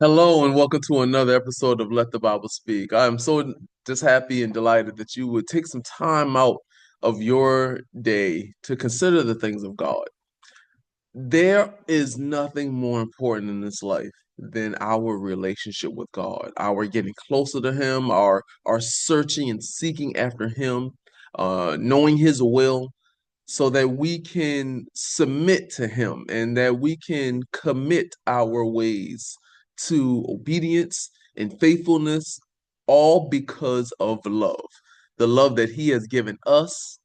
Hello and welcome to another episode of Let the Bible Speak. I'm so just happy and delighted that you would take some time out of your day to consider the things of God. There is nothing more important in this life than our relationship with God, our getting closer to Him, our searching and seeking after Him, knowing His will, so that we can submit to Him and that we can commit our ways to obedience and faithfulness, all because of love. The love that He has given us,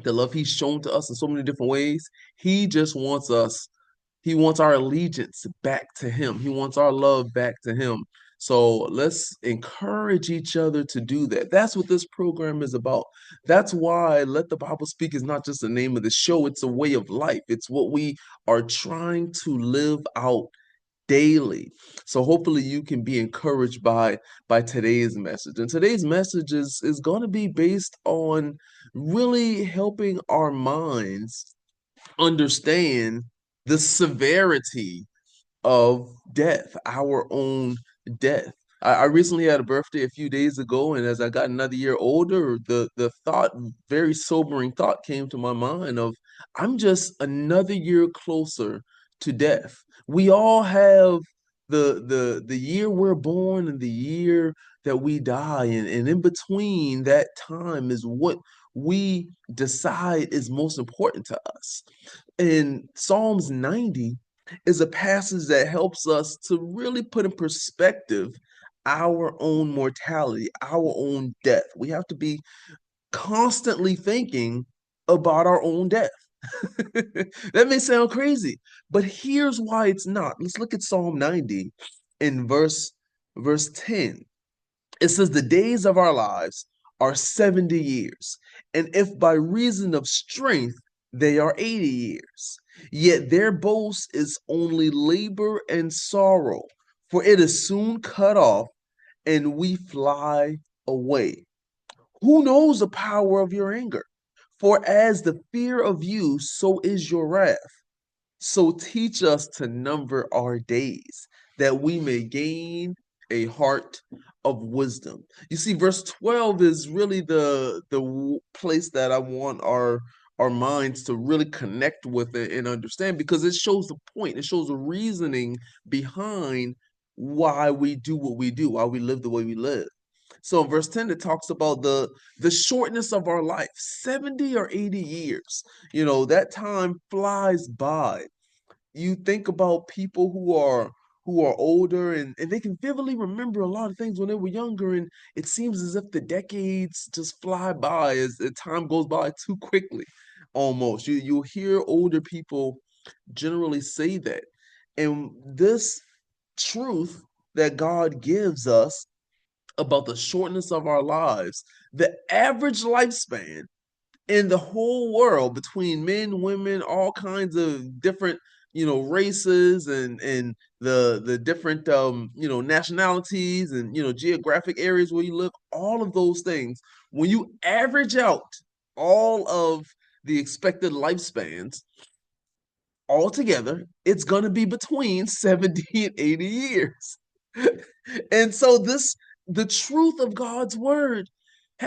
the love He's shown to us in so many different ways. He just wants us, He wants our allegiance back to Him, He wants our love back to Him. So let's encourage each other to do that. That's what this program is about. That's why Let the Bible Speak is not just the name of the show, it's a way of life. It's what we are trying to live out daily. So hopefully you can be encouraged by today's message. And today's message is going to be based on really helping our minds understand the severity of death, our own death. I recently had a birthday a few days ago, and as I got another year older, the thought, very sobering thought, came to my mind of I'm just another year closer to death. We all have the year we're born and the year that we die, and in between that time is what we decide is most important to us. And Psalms 90 is a passage that helps us to really put in perspective our own mortality, our own death. We have to be constantly thinking about our own death. That may sound crazy, but here's why it's not. Let's look at Psalm 90 in verse 10. It says, "The days of our lives are 70 years, and if by reason of strength they are 80 years. Yet their boast is only labor and sorrow, for it is soon cut off, and we fly away. Who knows the power of your anger? For as the fear of you, so is your wrath. So teach us to number our days, that we may gain a heart of wisdom." You see, verse 12 is really the place that I want our minds to really connect with it and understand, because it shows the point, it shows the reasoning behind why we do what we do, why we live the way we live. So in verse 10, it talks about the shortness of our life, 70 or 80 years. That time flies by. You think about people who are older, and they can vividly remember a lot of things when they were younger, and it seems as if the decades just fly by as the time goes by too quickly. Almost, you'll hear older people generally say that. And this truth that God gives us about the shortness of our lives, the average lifespan in the whole world, between men, women, all kinds of different, races, and the different, nationalities, and geographic areas where you live, all of those things, when you average out all of the expected lifespans altogether, it's going to be between 70 and 80 years. And so the truth of God's word,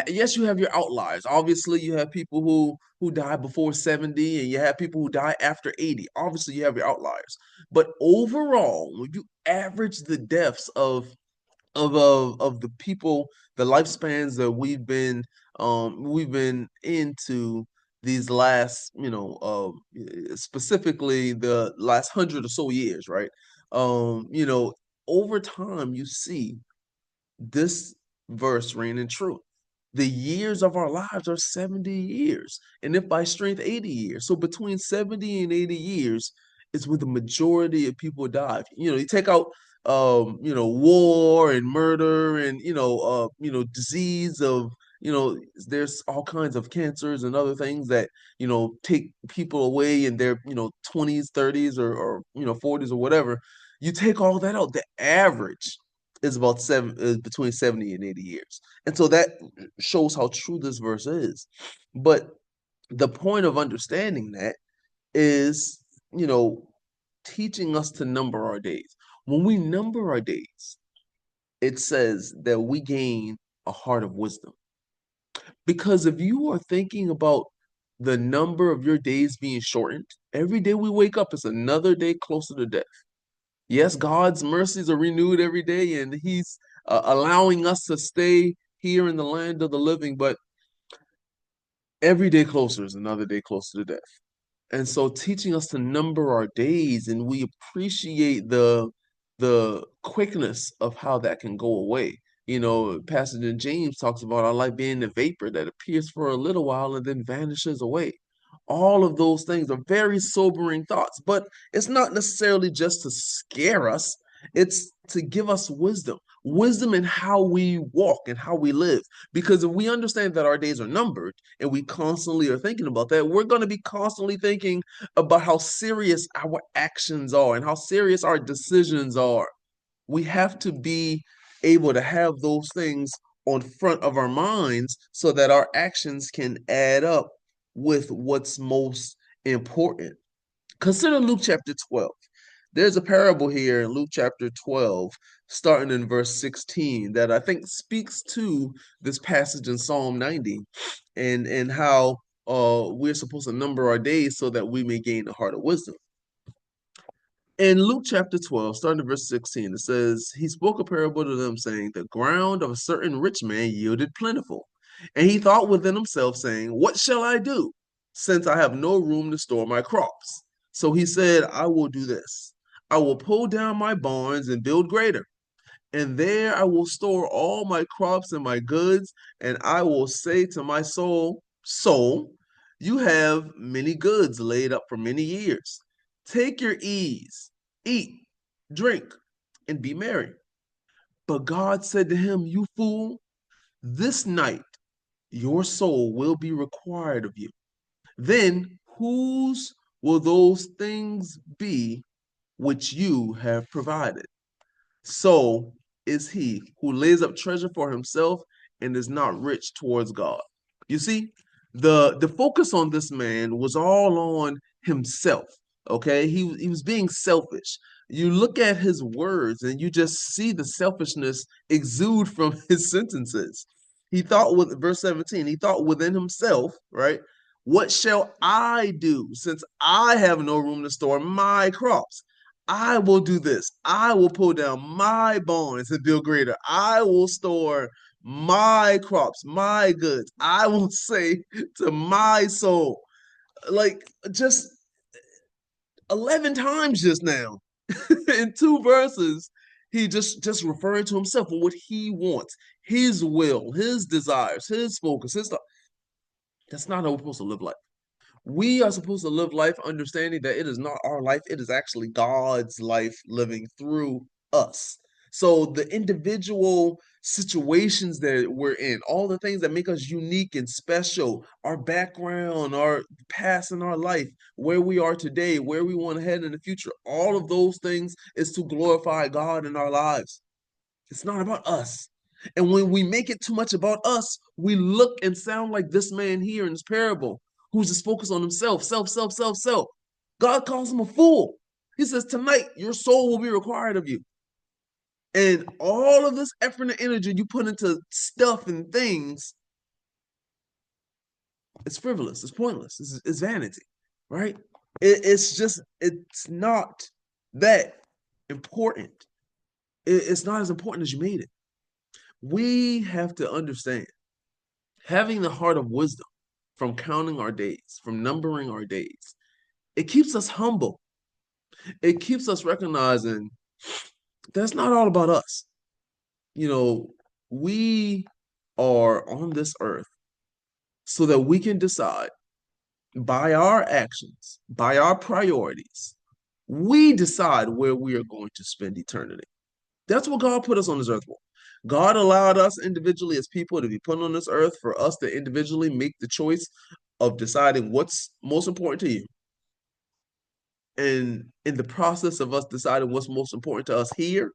yes, you have your outliers. Obviously, you have people who die before 70, and you have people who die after 80. Obviously, you have your outliers. But overall, when you average the deaths of the people, the lifespans that we've been into these last, specifically the last 100 or so years, right? Over time, you see this verse reigning true. The years of our lives are 70 years, and if by strength, 80 years. So between 70 and 80 years is where the majority of people die. You take out war and murder, and disease of, there's all kinds of cancers and other things that take people away in their 20s, 30s, or 40s or whatever. You take all that out, the average is between 70 and 80 years. And so that shows how true this verse is. But the point of understanding that is, teaching us to number our days. When we number our days, it says that we gain a heart of wisdom. Because if you are thinking about the number of your days being shortened, every day we wake up is another day closer to death. Yes, God's mercies are renewed every day, and He's allowing us to stay here in the land of the living, but every day closer is another day closer to death. And so teaching us to number our days, and we appreciate the quickness of how that can go away. You know, passage in James talks about our life being a vapor that appears for a little while and then vanishes away. All of those things are very sobering thoughts, but it's not necessarily just to scare us, it's to give us wisdom, wisdom in how we walk and how we live. Because if we understand that our days are numbered and we constantly are thinking about that, we're going to be constantly thinking about how serious our actions are and how serious our decisions are. We have to be able to have those things on front of our minds so that our actions can add up with what's most important. Consider Luke chapter 12. There's a parable here in Luke chapter 12, starting in verse 16, that I think speaks to this passage in Psalm 90 and how we're supposed to number our days so that we may gain the heart of wisdom. In Luke chapter 12, starting at verse 16, it says, He spoke a parable to them, saying, The ground of a certain rich man yielded plentiful. And he thought within himself, saying, What shall I do, since I have no room to store my crops? So he said, I will do this. I will pull down my barns and build greater, and there I will store all my crops and my goods, and I will say to my soul, Soul, you have many goods laid up for many years. Take your ease, eat, drink, and be merry. But God said to him, You fool, this night your soul will be required of you. Then whose will those things be which you have provided? So is he who lays up treasure for himself and is not rich towards God. You see, the focus on this man was all on himself. Okay, he was being selfish. You look at his words and you just see the selfishness exude from his sentences. He thought with verse 17, he thought within himself, right? What shall I do since I have no room to store my crops? I will do this. I will pull down my barns and build greater. I will store my crops, my goods. I will say to my soul, like just 11 times just now in two verses, he just referring to himself and what he wants, his will, his desires, his focus, his stuff. That's not how we're supposed to live life. We are supposed to live life understanding that it is not our life, it is actually God's life living through us. So the individual situations that we're in, all the things that make us unique and special, our background, our past in our life, where we are today, where we want to head in the future, all of those things is to glorify God in our lives. It's not about us. And when we make it too much about us, we look and sound like this man here in this parable, who's just focused on himself, self, self, self, self. God calls him a fool. He says, Tonight, your soul will be required of you. And all of this effort and energy you put into stuff and things, it's frivolous, it's pointless, it's vanity, right? It's not that important. It's not as important as you made it. We have to understand having the heart of wisdom from counting our days, from numbering our days, it keeps us humble. It keeps us recognizing that's not all about us. You know, we are on this earth so that we can decide by our actions, by our priorities, we decide where we are going to spend eternity. That's what God put us on this earth for. God allowed us individually as people to be put on this earth for us to individually make the choice of deciding what's most important to you. And in the process of us deciding what's most important to us here,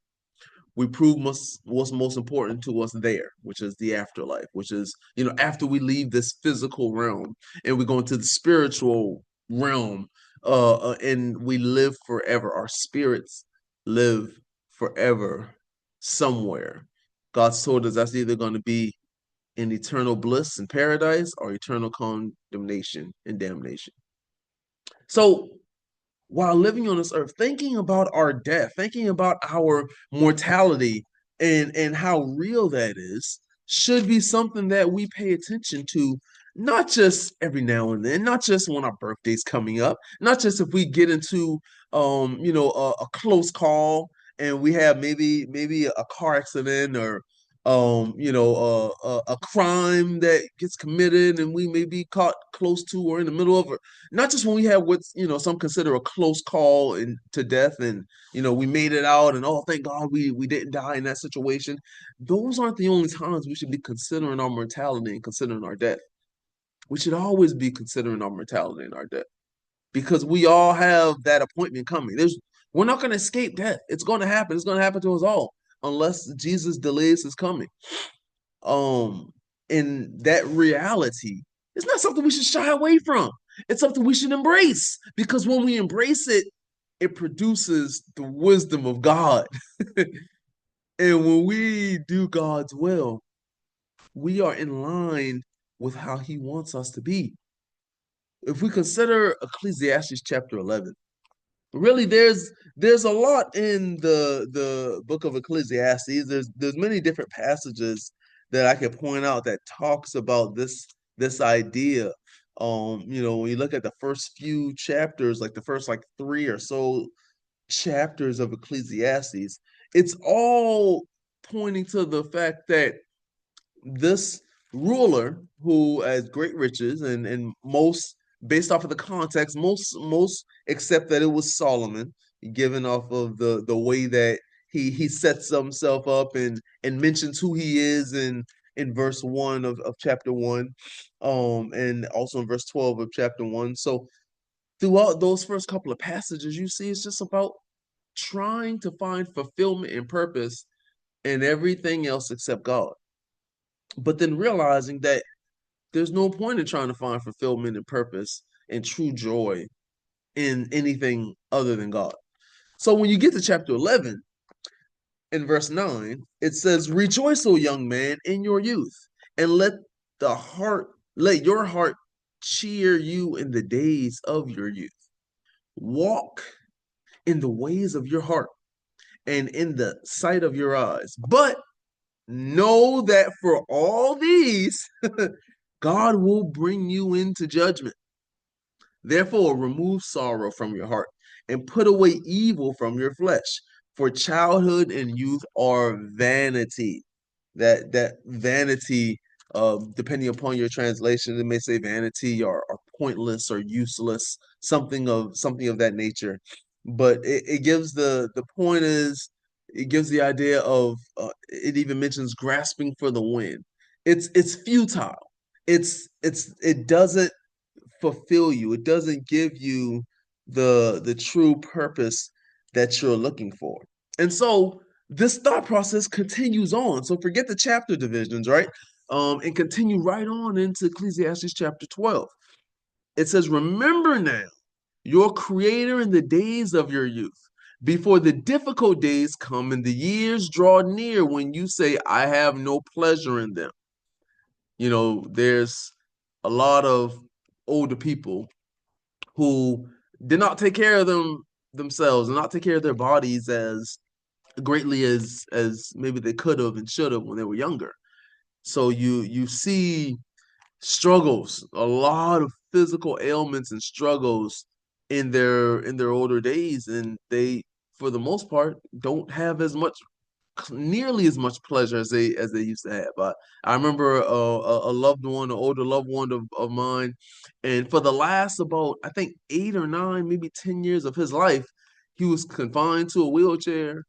we prove what's most important to us there, which is the afterlife, which is, after we leave this physical realm and we go into the spiritual realm, and we live forever. Our spirits live forever somewhere. God's told us that's either going to be in eternal bliss in paradise or eternal condemnation and damnation. So while living on this earth, thinking about our death, thinking about our mortality and how real that is, should be something that we pay attention to, not just every now and then, not just when our birthday's coming up, not just if we get into a close call and we have maybe a car accident or a crime that gets committed and we may be caught close to or in the middle of it. Not just when we have what's some consider a close call to death, and we made it out, and oh, thank God we didn't die in that situation. Those aren't the only times we should be considering our mortality and considering our death. We should always be considering our mortality and our death, because we all have that appointment coming. We're not going to escape death. It's going to happen. It's going to happen to us all unless Jesus delays his coming. In that reality, it's not something we should shy away from. It's something we should embrace, because when we embrace it, it produces the wisdom of God. And when we do God's will, we are in line with how he wants us to be. If we consider Ecclesiastes chapter 11, really there's a lot in the book of Ecclesiastes. There's many different passages that I could point out that talks about this idea. When you look at the first few chapters, like the first like three or so chapters of Ecclesiastes, it's all pointing to the fact that this ruler who has great riches, and most, based off of the context, most accept that it was Solomon, given off of the way that he sets himself up and mentions who he is in verse 1 of chapter 1, and also in verse 12 of chapter 1. So throughout those first couple of passages, you see it's just about trying to find fulfillment and purpose in everything else except God, but then realizing that there's no point in trying to find fulfillment and purpose and true joy in anything other than God. So when you get to chapter 11, in verse 9, it says, "Rejoice, O young man, in your youth, and let your heart cheer you in the days of your youth. Walk in the ways of your heart and in the sight of your eyes. But know that for all these, God will bring you into judgment. Therefore, remove sorrow from your heart and put away evil from your flesh. For childhood and youth are vanity." That vanity, depending upon your translation, it may say vanity or pointless or useless, something of that nature. But it gives the point is, it gives the idea of, it even mentions grasping for the wind. It's futile. It doesn't fulfill you. It doesn't give you the true purpose that you're looking for. And so this thought process continues on. So forget the chapter divisions, right? And continue right on into Ecclesiastes chapter 12. It says, "Remember now your creator in the days of your youth, before the difficult days come and the years draw near when you say, I have no pleasure in them." There's a lot of older people who did not take care of themselves and not take care of their bodies as greatly as maybe they could have and should have when they were younger. So you see struggles, a lot of physical ailments and struggles in their older days, and they, for the most part, don't have nearly as much pleasure as they used to have. I remember a loved one, an older loved one of mine, and for the last about, I think, 8 or 9, maybe 10 years of his life, he was confined to a wheelchair.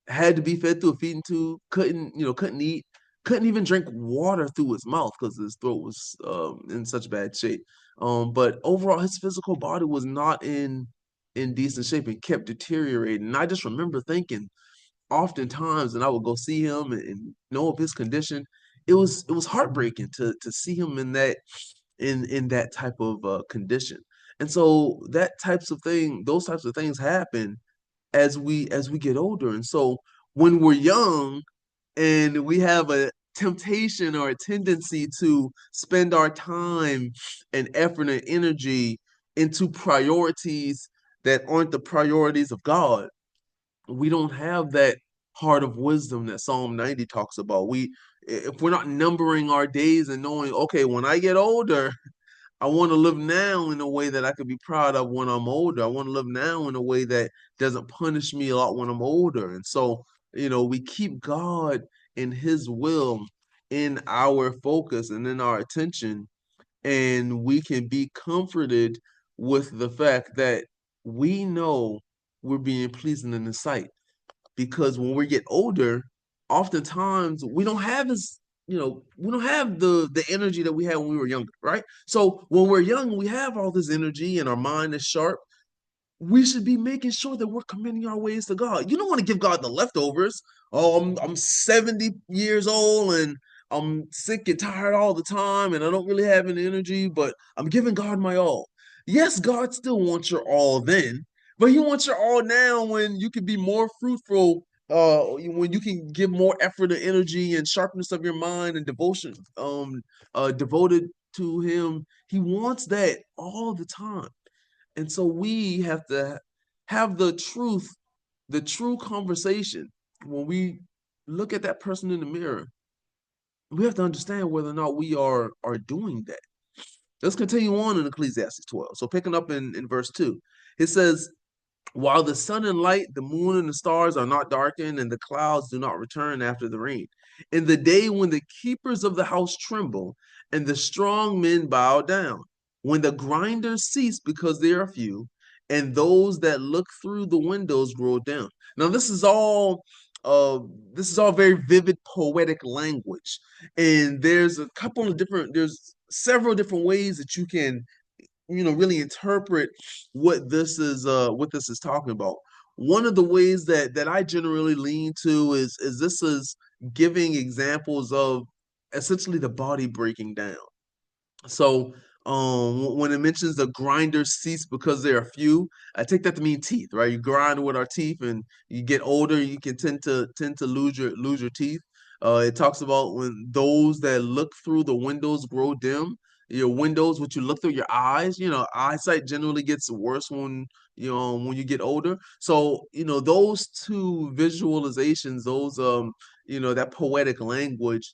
Had to be fed through a feeding tube. Couldn't eat. Couldn't even drink water through his mouth because his throat was in such bad shape. But overall, his physical body was not in decent shape and kept deteriorating. And I just remember thinking, oftentimes, and I would go see him and know of his condition. It was heartbreaking to see him in that type of condition. And so those types of things happen as we get older. And so when we're young and we have a temptation or a tendency to spend our time and effort and energy into priorities that aren't the priorities of God, we don't have that heart of wisdom that Psalm 90 talks about. If we're not numbering our days and knowing, okay, when I get older, I want to live now in a way that I could be proud of when I'm older. I want to live now in a way that doesn't punish me a lot when I'm older. And so, we keep God and His will in our focus and in our attention, and we can be comforted with the fact that we know we're being pleasing in His sight. Because when we get older, oftentimes we don't have the energy that we had when we were younger, right? So when we're young, we have all this energy and our mind is sharp. We should be making sure that we're committing our ways to God. You don't want to give God the leftovers. Oh, I'm 70 years old and I'm sick and tired all the time and I don't really have any energy, but I'm giving God my all. Yes, God still wants your all then, but He wants your all now when you can be more fruitful, when you can give more effort and energy and sharpness of your mind and devotion, devoted to Him. He wants that all the time. And so we have to have the true conversation. When we look at that person in the mirror, we have to understand whether or not we are doing that. Let's continue on in Ecclesiastes 12. So picking up in verse 2, it says, while the sun and light, the moon and the stars are not darkened, and the clouds do not return after the rain. In the day when the keepers of the house tremble, and the strong men bow down, when the grinders cease because they are few, and those that look through the windows grow dim. Now, uh, this is all very vivid poetic language, and there's several different ways that you can really interpret what this is talking about. One of the ways that I generally lean to is this is giving examples of essentially the body breaking down. So when it mentions the grinders cease because there are few, I take that to mean teeth, right? You grind with our teeth, and you get older, you can tend to lose your teeth. It talks about when those that look through the windows grow dim. Your windows, what you look through your eyes, eyesight generally gets worse when you get older. So, those two visualizations, those that poetic language,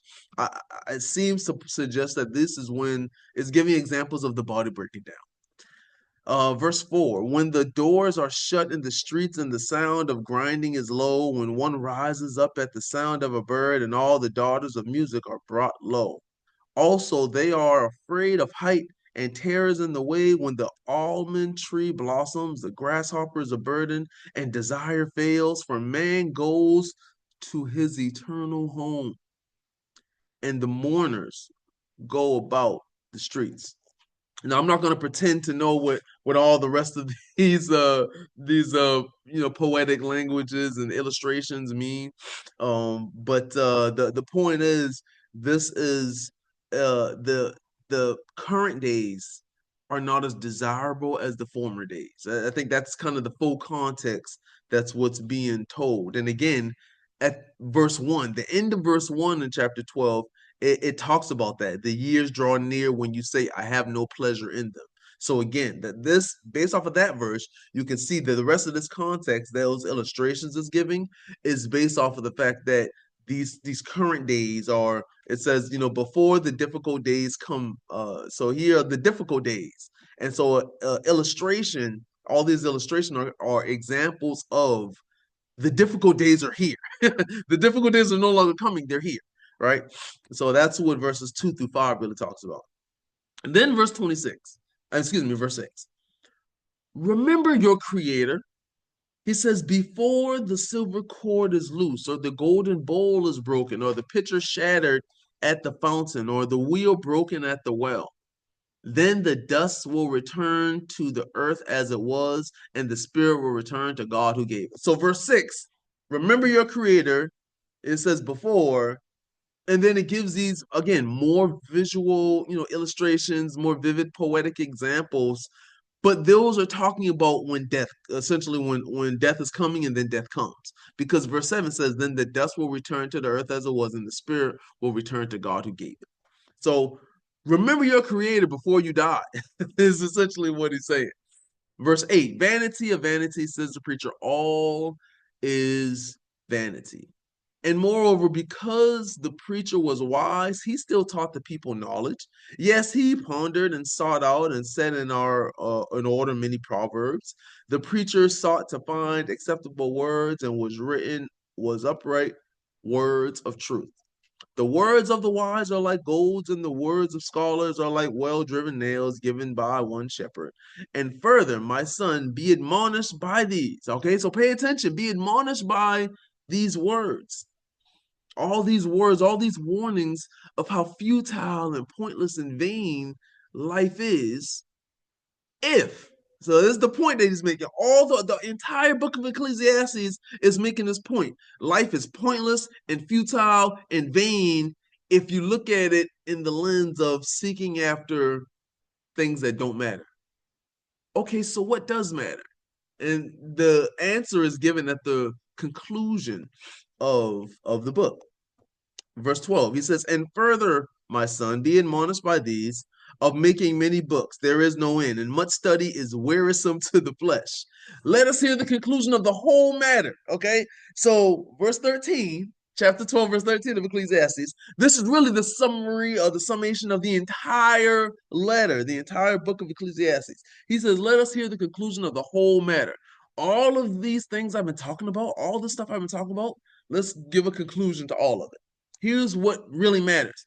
it seems to suggest that this is when it's giving examples of the body breaking down. Verse 4, when the doors are shut in the streets and the sound of grinding is low, when one rises up at the sound of a bird and all the daughters of music are brought low. Also, they are afraid of height and terrors in the way when the almond tree blossoms, the grasshopper is a burden, and desire fails, for man goes to his eternal home, and the mourners go about the streets. Now, I'm not going to pretend to know what all the rest of these poetic languages and illustrations mean, but the point is, this is the current days are not as desirable as the former days. I think that's kind of the full context. That's what's being told. And again, at verse 1, the end of verse 1 in chapter 12, it talks about that. The years draw near when you say, I have no pleasure in them. So again, based off of that verse, you can see that the rest of this context, those illustrations is giving, is based off of the fact that these current days are, it says, before the difficult days come. So here are the difficult days. And so all these illustrations are examples of the difficult days are here. The difficult days are no longer coming, they're here, right? So that's what verses 2 through 5 really talks about. And then verse 6. Remember your creator. He says, before the silver cord is loose, or the golden bowl is broken, or the pitcher shattered at the fountain, or the wheel broken at the well, then the dust will return to the earth as it was, and the spirit will return to God who gave it. So, verse 6, remember your creator. It says before, and then it gives these, again, more visual, illustrations, more vivid poetic examples But those are talking about when death, essentially when death is coming and then death comes. Because verse 7 says, then the dust will return to the earth as it was, and the spirit will return to God who gave it. So remember your creator before you die, is essentially what he's saying. Verse 8, vanity of vanity, says the preacher, all is vanity. And moreover, because the preacher was wise, he still taught the people knowledge. Yes, he pondered and sought out and set in order many proverbs. The preacher sought to find acceptable words, and was upright words of truth. The words of the wise are like golds, and the words of scholars are like well-driven nails given by one shepherd. And further, my son, be admonished by these. Okay, so pay attention. Be admonished by these words. All these words, all these warnings of how futile and pointless and vain life is if. So this is the point that he's making. All the entire book of Ecclesiastes is making this point. Life is pointless and futile and vain if you look at it in the lens of seeking after things that don't matter. Okay, so what does matter? And the answer is given at the conclusion of the book. Verse 12, he says, and further, my son, be admonished by these of making many books. There is no end, and much study is wearisome to the flesh. Let us hear the conclusion of the whole matter. Okay, so verse 13, chapter 12, verse 13 of Ecclesiastes, this is really the summary or the summation of the entire letter, the entire book of Ecclesiastes. He says, let us hear the conclusion of the whole matter. All of these things I've been talking about, all the stuff I've been talking about, let's give a conclusion to all of it. Here's what really matters.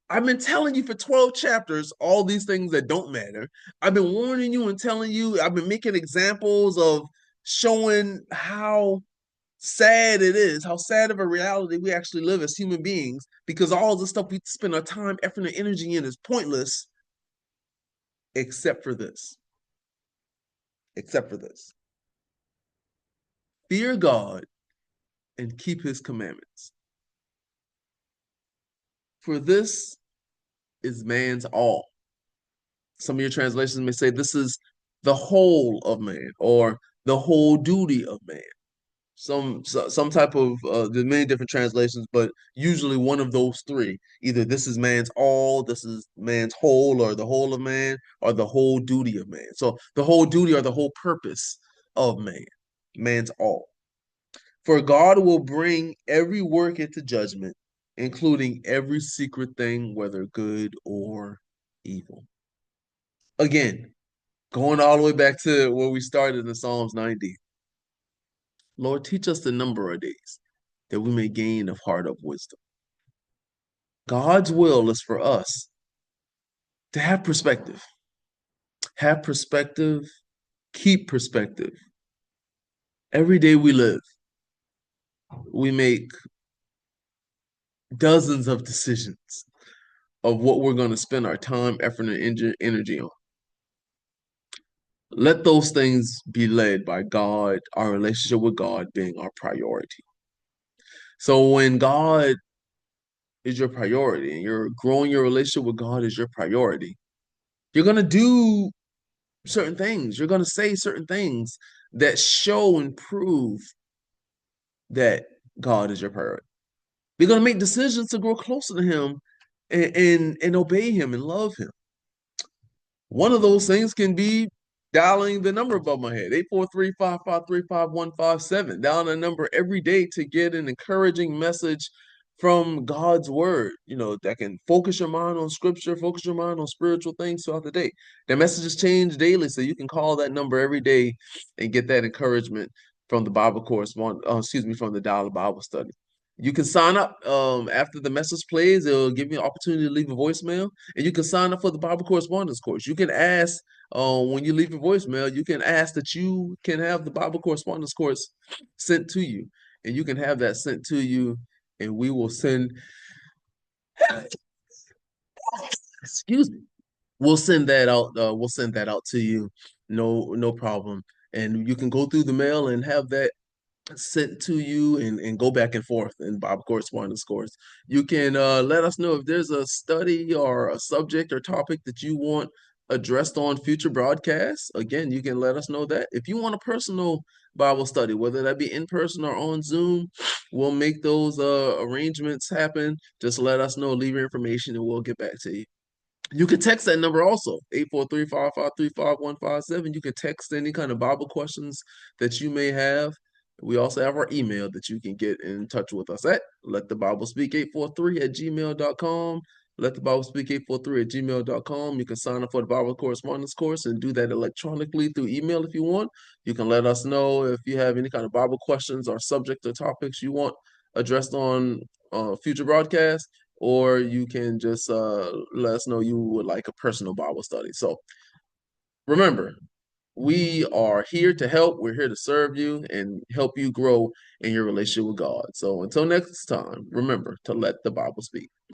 I've been telling you for 12 chapters all these things that don't matter. I've been warning you and telling you, I've been making examples of showing how sad it is, how sad of a reality we actually live as human beings, because all the stuff we spend our time, effort, and energy in is pointless, except for this. Except for this. Fear God and keep his commandments. For this is man's all. Some of your translations may say this is the whole of man or the whole duty of man. Some type of there's many different translations, but usually one of those three. Either this is man's all, this is man's whole, or the whole of man, or the whole duty of man. So the whole duty or the whole purpose of man, man's all. For God will bring every work into judgment, including every secret thing, whether good or evil. Again, going all the way back to where we started in Psalms 90. Lord, teach us the number of days that we may gain a heart of wisdom. God's will is for us to have perspective. Have perspective, keep perspective. Every day we live, we make dozens of decisions of what we're going to spend our time, effort, and energy on. Let those things be led by God, our relationship with God being our priority. So when God is your priority and you're growing your relationship with God is your priority, you're going to do certain things. You're going to say certain things that show and prove that God is your priority. You're going to make decisions to grow closer to him and obey him and love him. One of those things can be dialing the number above my head, 843-553-5157. Dialing a number every day to get an encouraging message from God's word, that can focus your mind on scripture, focus your mind on spiritual things throughout the day. The messages change daily, so you can call that number every day and get that encouragement from the Bible from the Dial Bible Study. You can sign up after the message plays. It'll give you an opportunity to leave a voicemail, and you can sign up for the Bible Correspondence Course. You can ask when you leave a voicemail, you can ask that you can have the Bible Correspondence Course sent to you, and you can have that sent to you, and we will send. Excuse me. We'll send that out. We'll send that out to you. No problem. And you can go through the mail and have that sent to you and go back and forth in Bible Correspondence Course. You can let us know if there's a study or a subject or topic that you want addressed on future broadcasts, again, you can let us know that. If you want a personal Bible study, whether that be in person or on Zoom, we'll make those arrangements happen. Just let us know, leave your information, and we'll get back to you. You can text that number also, 843-553-5157. You can text any kind of Bible questions that you may have. We also have our email that you can get in touch with us at letthebiblespeak843@gmail.com. Letthebiblespeak843@gmail.com. You can sign up for the Bible correspondence course and do that electronically through email if you want. You can let us know if you have any kind of Bible questions or subject or topics you want addressed on future broadcasts, or you can just let us know you would like a personal Bible study. So remember, we are here to help. We're here to serve you and help you grow in your relationship with God. So until next time, remember to let the Bible speak.